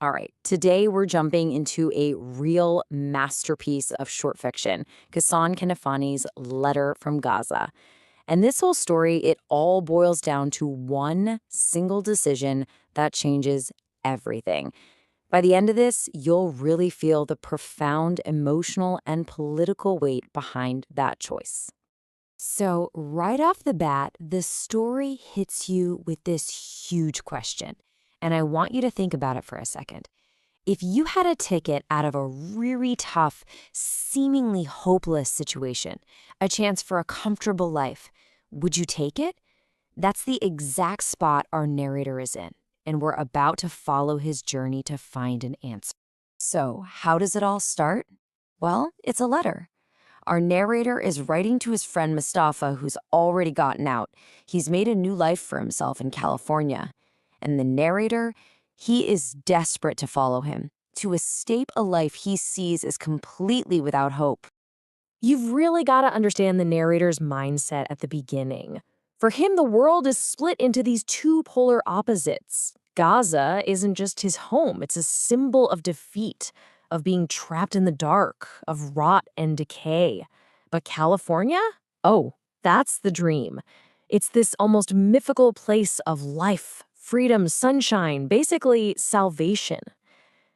All right, today we're jumping into a real masterpiece of short fiction, Ghassan Kanafani's Letter from Gaza. And this whole story, it all boils down to one single decision that changes everything. By the end of this, you'll really feel the profound emotional and political weight behind that choice. So, right off the bat, the story hits you with this huge question. And I want you to think about it for a second. If you had a ticket out of a really tough, seemingly hopeless situation, a chance for a comfortable life, would you take it? That's the exact spot our narrator is in, and we're about to follow his journey to find an answer. So, how does it all start? Well, it's a letter. Our narrator is writing to his friend Mustafa, who's already gotten out. He's made a new life for himself in California. And the narrator, he is desperate to follow him, to escape a life he sees as completely without hope. You've really got to understand the narrator's mindset at the beginning. For him, the world is split into these two polar opposites. Gaza isn't just his home, it's a symbol of defeat, of being trapped in the dark, of rot and decay. But California? Oh, that's the dream. It's this almost mythical place of life, freedom, sunshine, basically salvation.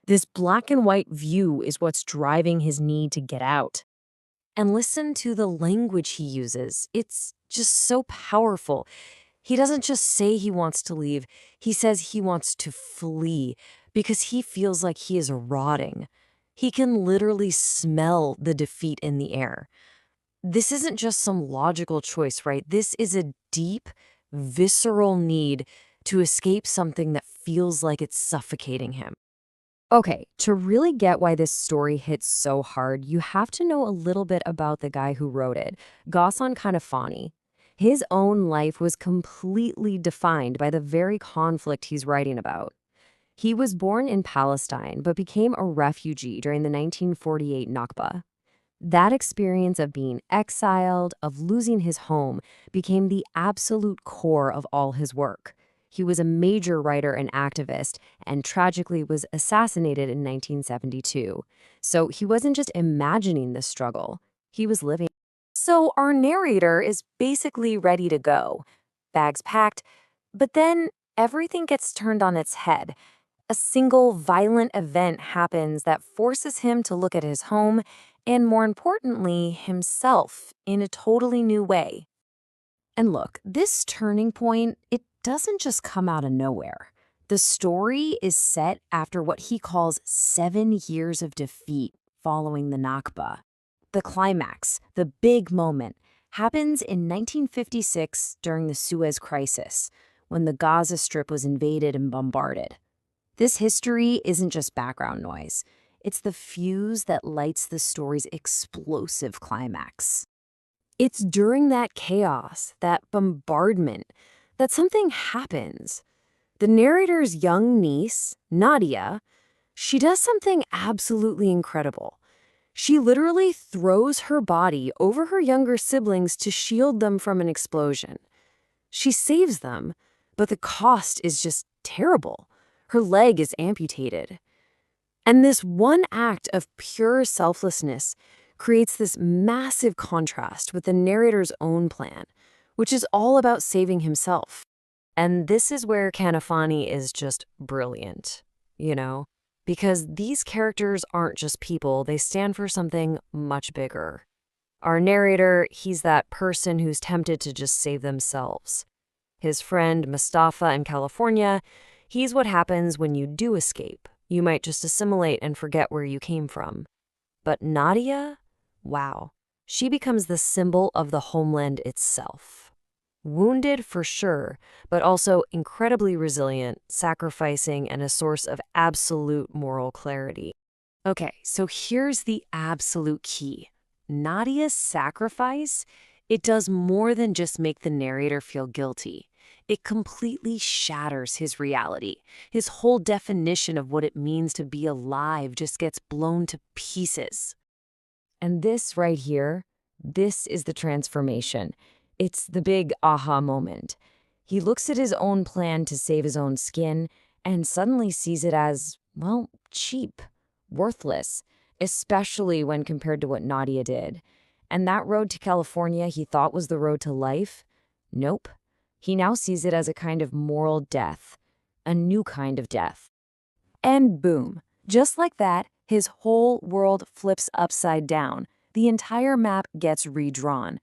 This black and white view is what's driving his need to get out. And listen to the language he uses. It's just so powerful. He doesn't just say he wants to leave, he says he wants to flee because he feels like he is rotting. He can literally smell the defeat in the air. This isn't just some logical choice, right? This is a deep, visceral need to escape something that feels like it's suffocating him. Okay, to really get why this story hits so hard, you have to know a little bit about the guy who wrote it, Ghassan Kanafani. His own life was completely defined by the very conflict he's writing about. He was born in Palestine, but became a refugee during the 1948 Nakba. That experience of being exiled, of losing his home, became the absolute core of all his work. He was a major writer and activist, and tragically was assassinated in 1972. So he wasn't just imagining this struggle, he was living. So our narrator is basically ready to go, bags packed, but then everything gets turned on its head. A single violent event happens that forces him to look at his home and, more importantly, himself in a totally new way. And look, this turning point, it doesn't just come out of nowhere. The story is set after what he calls 7 years of defeat following the Nakba. The climax, the big moment, happens in 1956 during the Suez Crisis, when the Gaza Strip was invaded and bombarded. This history isn't just background noise. It's the fuse that lights the story's explosive climax. It's during that chaos, that bombardment, that something happens. The narrator's young niece, Nadia, she does something absolutely incredible. She literally throws her body over her younger siblings to shield them from an explosion. She saves them, but the cost is just terrible. Her leg is amputated. And this one act of pure selflessness creates this massive contrast with the narrator's own plan, which is all about saving himself. And this is where Kanafani is just brilliant, because these characters aren't just people, they stand for something much bigger. Our narrator, he's that person who's tempted to just save themselves. His friend Mustafa in California, he's what happens when you do escape. You might just assimilate and forget where you came from. But Nadia, wow, she becomes the symbol of the homeland itself. Wounded for sure, but also incredibly resilient, sacrificing, and a source of absolute moral clarity. Okay, so here's the absolute key. Nadia's sacrifice, it does more than just make the narrator feel guilty. It completely shatters his reality. His whole definition of what it means to be alive just gets blown to pieces. And this right here, this is the transformation. It's the big aha moment. He looks at his own plan to save his own skin and suddenly sees it as well, cheap, worthless, especially when compared to what Nadia did. And that road to California he thought was the road to life? Nope. He now sees it as a kind of moral death, a new kind of death. And boom, just like that, his whole world flips upside down. The entire map gets redrawn.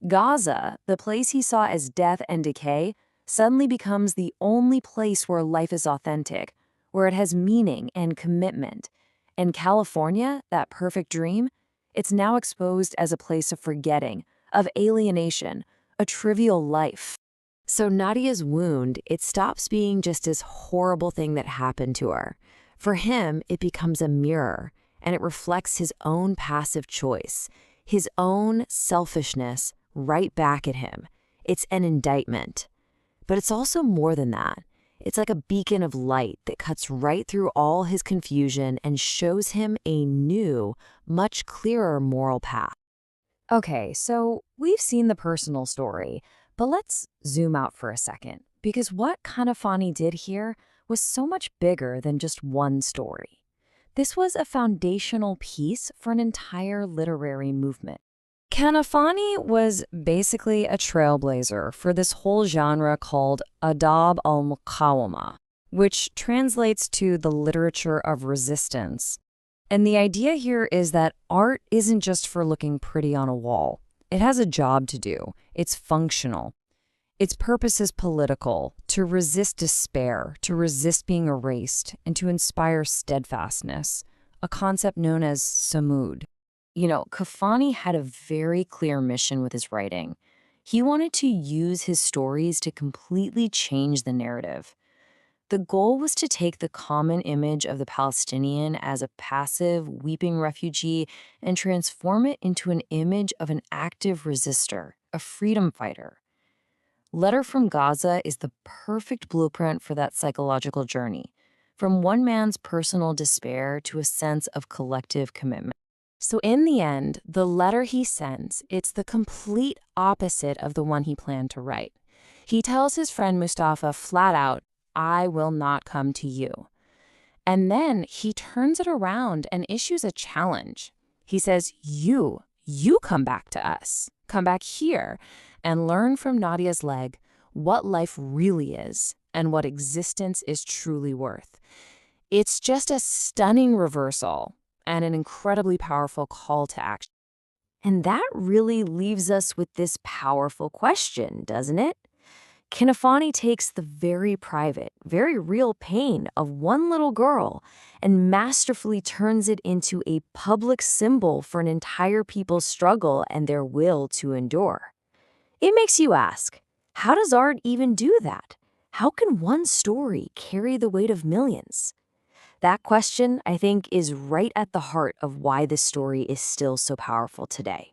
Gaza, the place he saw as death and decay, suddenly becomes the only place where life is authentic, where it has meaning and commitment. And California, that perfect dream, it's now exposed as a place of forgetting, of alienation, a trivial life. So Nadia's wound, it stops being just this horrible thing that happened to her. For him, it becomes a mirror, and it reflects his own passive choice, his own selfishness right back at him. It's an indictment. But it's also more than that. It's like a beacon of light that cuts right through all his confusion and shows him a new, much clearer moral path. Okay, so we've seen the personal story, but let's zoom out for a second, because what Kanafani did here was so much bigger than just one story. This was a foundational piece for an entire literary movement. Kanafani was basically a trailblazer for this whole genre called adab al-muqawama, which translates to the literature of resistance. And the idea here is that art isn't just for looking pretty on a wall. It has a job to do. It's functional. Its purpose is political, to resist despair, to resist being erased, and to inspire steadfastness, a concept known as sumud. You know, Kanafani had a very clear mission with his writing. He wanted to use his stories to completely change the narrative. The goal was to take the common image of the Palestinian as a passive, weeping refugee and transform it into an image of an active resistor, a freedom fighter. Letter from Gaza is the perfect blueprint for that psychological journey, from one man's personal despair to a sense of collective commitment. So in the end, the letter he sends, it's the complete opposite of the one he planned to write. He tells his friend Mustafa flat out, "I will not come to you." And then he turns it around and issues a challenge. He says, you come back to us, come back here, and learn from Nadia's leg what life really is and what existence is truly worth. It's just a stunning reversal and an incredibly powerful call to action. And that really leaves us with this powerful question, doesn't it? Kanafani takes the very private, very real pain of one little girl and masterfully turns it into a public symbol for an entire people's struggle and their will to endure. It makes you ask, how does art even do that? How can one story carry the weight of millions? That question, I think, is right at the heart of why this story is still so powerful today.